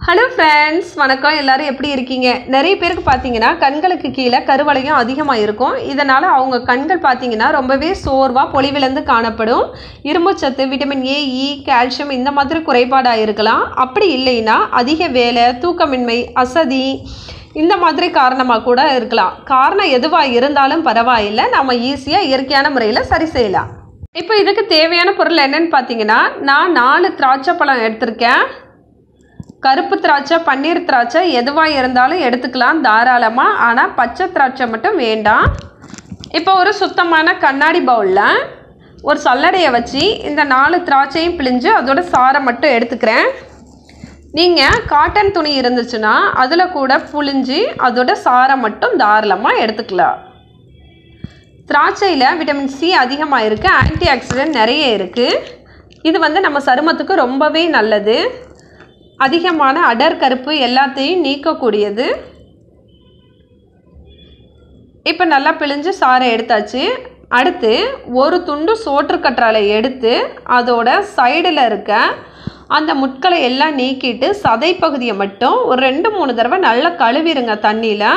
Hello friends, வணக்கம். எல்லாரும் எப்படி இருக்கீங்க? நிறைய பேருக்கு பார்த்தீங்கன்னா கண்களுக்கு கீழே கருவளையம் அதிகமாக இருக்கும். இதனால் அவங்க கண்கள் பார்த்தீங்கன்னா ரொம்பவே சோர்வாக பொலிவிழந்து காணப்படும். இரும்புச்சத்து, விட்டமின் ஏ, இ, கால்சியம் இந்த மாதிரி குறைபாடாக இருக்கலாம். அப்படி இல்லைன்னா அதிக வேலை, தூக்கமின்மை, அசதி இந்த மாதிரி காரணமாக கூட இருக்கலாம். காரணம் எதுவாக இருந்தாலும் பரவாயில்லை, நம்ம ஈஸியாக இயற்கையான முறையில் சரி செய்யலாம். இப்போ இதுக்கு தேவையான பொருள் என்னன்னு பார்த்தீங்கன்னா, நான் 4 திராட்சை பழம் எடுத்திருக்கேன். கருப்பு திராட்சை, பன்னீர் திராட்சை எதுவாக இருந்தாலும் எடுத்துக்கலாம் தாராளமாக. ஆனால் பச்சை திராட்சை மட்டும் வேண்டாம். இப்போ ஒரு சுத்தமான கண்ணாடி பவுலில் ஒரு சல்லடையை வச்சு இந்த 4 திராட்சையும் பிழிஞ்சு அதோட சாறை மட்டும் எடுத்துக்கிறேன். நீங்கள் காட்டன் துணி இருந்துச்சுன்னா அதில் கூட புழிஞ்சு அதோட சாறை மட்டும் தாராளமாக எடுத்துக்கலாம். திராட்சையில் விட்டமின் சி அதிகமாக இருக்குது, ஆன்டி ஆக்சிடென்ட் நிறைய இருக்குது. இது நம்ம சருமத்துக்கு ரொம்பவே நல்லது. அதிகமான அடர் கருப்பு எல்லாத்தையும் நீக்கக்கூடியது. இப்போ நல்லா பிழிஞ்சு சாறை எடுத்தாச்சு. அடுத்து ஒரு துண்டு சோற்றுக்கற்றாழை எடுத்து அதோட சைடில் இருக்க அந்த முட்களை எல்லாம் நீக்கிட்டு சதை பகுதியை மட்டும் ஒரு 2-3 தடவை நல்லா கழுவிடுங்க தண்ணியில்.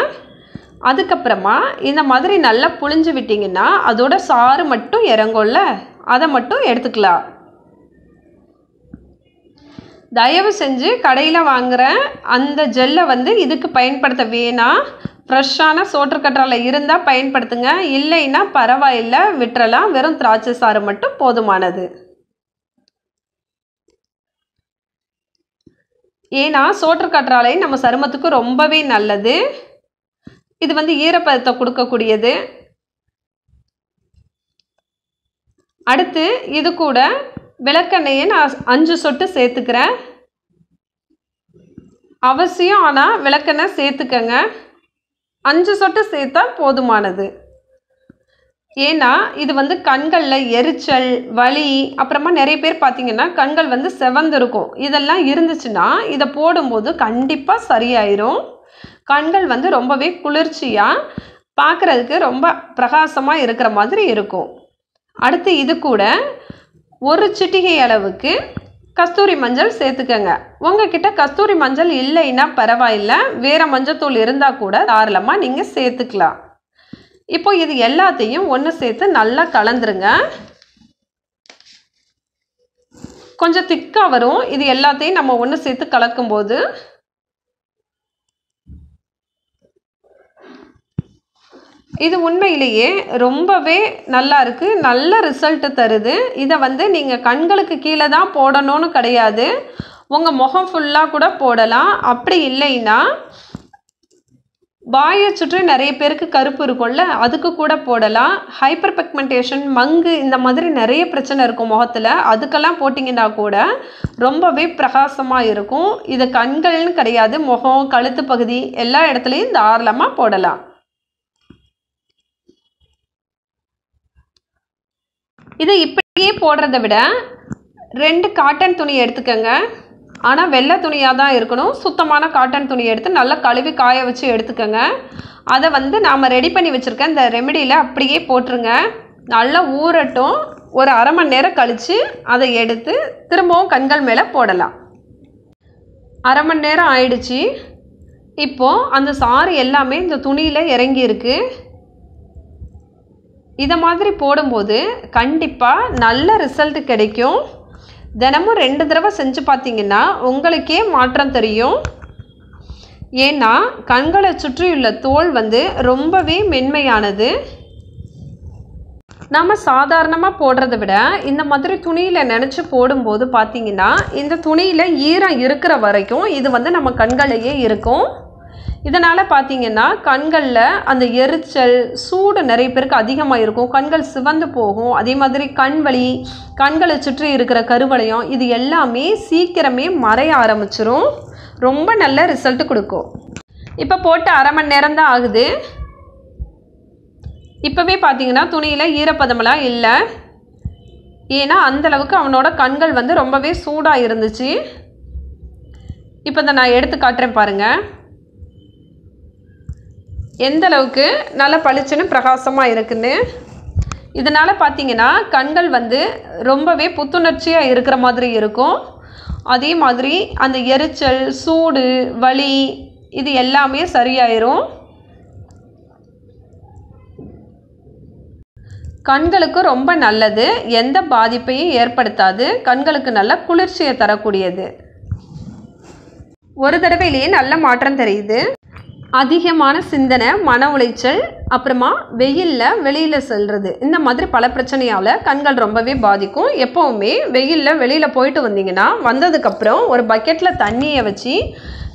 அதுக்கப்புறமா இந்த மாதிரி நல்லா புழிஞ்சு விட்டிங்கன்னா அதோட சாறு மட்டும் இறங்கும்ல, அதை மட்டும் எடுத்துக்கலாம். தயவு செஞ்சு கடையில் வாங்குகிற அந்த ஜெல்லை இதுக்கு பயன்படுத்த வேணாம். ஃப்ரெஷ்ஷான சோற்றுக்கற்றாழை இருந்தால் பயன்படுத்துங்க, இல்லைன்னா பரவாயில்லை விட்டுறலாம். வெறும் திராட்சை சாறு மட்டும் போதுமானது. ஏன்னா சோற்றுக்கற்றாழை நம்ம சருமத்துக்கு ரொம்பவே நல்லது. இது ஈரப்பதத்தை கொடுக்கக்கூடியது. அடுத்து இது கூட விளக்கெண்ணெயை நான் 5 சொட்டு சேர்த்துக்கிறேன். அவசியம் ஆனால் விளக்கெண்ணெய் சேர்த்துக்கங்க. 5 சொட்டு சேர்த்தா போதுமானது. ஏன்னா இது கண்களில் எரிச்சல், வலி, அப்புறமா நிறைய பேர் பார்த்தீங்கன்னா கண்கள் செவந்திருக்கும். இதெல்லாம் இருந்துச்சுன்னா இதை போடும்போது கண்டிப்பாக சரியாயிரும். கண்கள் ரொம்பவே குளிர்ச்சியாக பார்க்குறதுக்கு ரொம்ப பிரகாசமாக இருக்கிற மாதிரி இருக்கும். அடுத்து இது கூட ஒரு சிட்டிகை அளவுக்கு கஸ்தூரி மஞ்சள் சேர்த்துக்கங்க. உங்ககிட்ட கஸ்தூரி மஞ்சள் இல்லைன்னா பரவாயில்லை, வேறு மஞ்சத்தூள் இருந்தால் கூட தாராளமாக நீங்கள் சேர்த்துக்கலாம். இப்போ இது எல்லாத்தையும் ஒன்று சேர்த்து நல்லா கலந்துருங்க. கொஞ்சம் திக்காக வரும். இது எல்லாத்தையும் நம்ம ஒன்று சேர்த்து கலக்கும்போது இது உண்மையிலேயே ரொம்பவே நல்லா இருக்குது, நல்ல ரிசல்ட்டு தருது. இதை நீங்கள் கண்களுக்கு கீழே தான் போடணும்னு கிடையாது, உங்கள் முகம் ஃபுல்லாக கூட போடலாம். அப்படி இல்லைன்னா வாயை சுற்றி நிறைய பேருக்கு கருப்பு இருக்கும்ல, அதுக்கு கூட போடலாம். ஹைப்பர் பிக்மெண்டேஷன், மங்கு இந்த மாதிரி நிறைய பிரச்சனை இருக்கும் முகத்தில், அதுக்கெல்லாம் போட்டிங்கன்னா கூட ரொம்பவே பிரகாசமாக இருக்கும். இது கண்கள்னு கிடையாது, முகம், கழுத்து பகுதி எல்லா இடத்துலையும் தாராளமாக போடலாம். இதை இப்படியே போடுறத விட 2 காட்டன் துணி எடுத்துக்கோங்க. ஆனால் வெள்ளை துணியாக தான் இருக்கணும். சுத்தமான காட்டன் துணி எடுத்து நல்லா கழுவி காய வச்சு எடுத்துக்கோங்க. அதை நாம் ரெடி பண்ணி வச்சுருக்க இந்த ரெமெடியில் அப்படியே போட்டுருங்க. நல்லா ஊறட்டும். ஒரு அரை மணி நேரம் கழித்து அதை எடுத்து திரும்பவும் கண்கள் மேலே போடலாம். அரை மணி நேரம் ஆயிடுச்சு. இப்போது அந்த சாறு எல்லாமே இந்த துணியில் இறங்கியிருக்கு. இதை மாதிரி போடும்போது கண்டிப்பாக நல்ல ரிசல்ட் கிடைக்கும். தினமும் 2 தடவை செஞ்சு பார்த்தீங்கன்னா உங்களுக்கே மாற்றம் தெரியும். ஏன்னா கண்களை சுற்றியுள்ள தோல் ரொம்பவே மென்மையானது. நம்ம சாதாரணமாக போடுறத விட இந்த மாதிரி துணியில் நினச்சி போடும்போது பார்த்தீங்கன்னா இந்த துணியில் ஈரம் இருக்கிற வரைக்கும் இது நம்ம கண்களையே இருக்கும். இதனால் பார்த்தீங்கன்னா கண்களில் அந்த எரிச்சல், சூடு நிறைய பேருக்கு அதிகமாக இருக்கும். கண்கள் சிவந்து போகும். அதே மாதிரி கண் வலி, கண்களை சுற்றி இருக்கிற கருவளையம் இது எல்லாமே சீக்கிரமே மறைய ஆரம்பிச்சிரும். ரொம்ப நல்ல ரிசல்ட் கொடுக்கும். இப்போ போட்டு அரை மணி நேரம் தான் ஆகுது. இப்போவே பார்த்தீங்கன்னா துணியில் ஈரப்பதமெல்லாம் இல்லை. ஏன்னா அந்தளவுக்கு அவனோட கண்கள் ரொம்பவே சூடாக இருந்துச்சு. இப்போ இதை நான் எடுத்து காட்டுறேன் பாருங்கள், எந்த அளவுக்கு நல்லா பளிச்சுன்னு பிரகாசமாக இருக்குன்னு. இதனால் பார்த்தீங்கன்னா கண்கள் ரொம்பவே புத்துணர்ச்சியாக இருக்கிற மாதிரி இருக்கும். அதே மாதிரி அந்த எரிச்சல், சூடு, வலி இது எல்லாமே சரியாயிரும். கண்களுக்கு ரொம்ப நல்லது, எந்த பாதிப்பையும் ஏற்படுத்தாது, கண்களுக்கு நல்ல குளிர்ச்சியை தரக்கூடியது. ஒரு தடவையிலேயே நல்ல மாற்றம் தெரியுது. அதிகமான சிந்தனை, மன உளைச்சல், அப்புறமா வெயிலில் வெளியில் செல்வது, இந்த மாதிரி பல பிரச்சனையால் கண்கள் ரொம்பவே பாதிக்கும். எப்போவுமே வெயிலில் வெளியில் போயிட்டு வந்தீங்கன்னா வந்ததுக்கப்புறம் ஒரு பக்கெட்டில் தண்ணியை வச்சு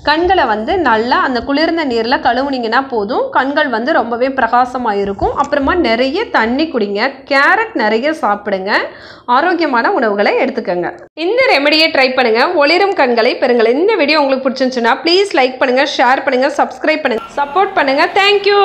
கண்களை நல்லா அந்த குளிர்ந்த நீரில் கழுவுனீங்கன்னா போதும், கண்கள் ரொம்பவே பிரகாசமாக இருக்கும். அப்புறமா நிறைய தண்ணி குடிங்க, கேரட் நிறைய சாப்பிடுங்க, ஆரோக்கியமான உணவுகளை எடுத்துக்கோங்க. இந்த ரெமெடியை ட்ரை பண்ணுங்கள், ஒளிரும் கண்களை பெறுங்கள். இந்த வீடியோ உங்களுக்கு பிடிச்சிருந்துச்சுன்னா ப்ளீஸ் லைக் பண்ணுங்கள், ஷேர் பண்ணுங்கள், சப்ஸ்கிரைப் பண்ணுங்கள், சப்போர்ட் பண்ணுங்கள். தேங்க்யூ.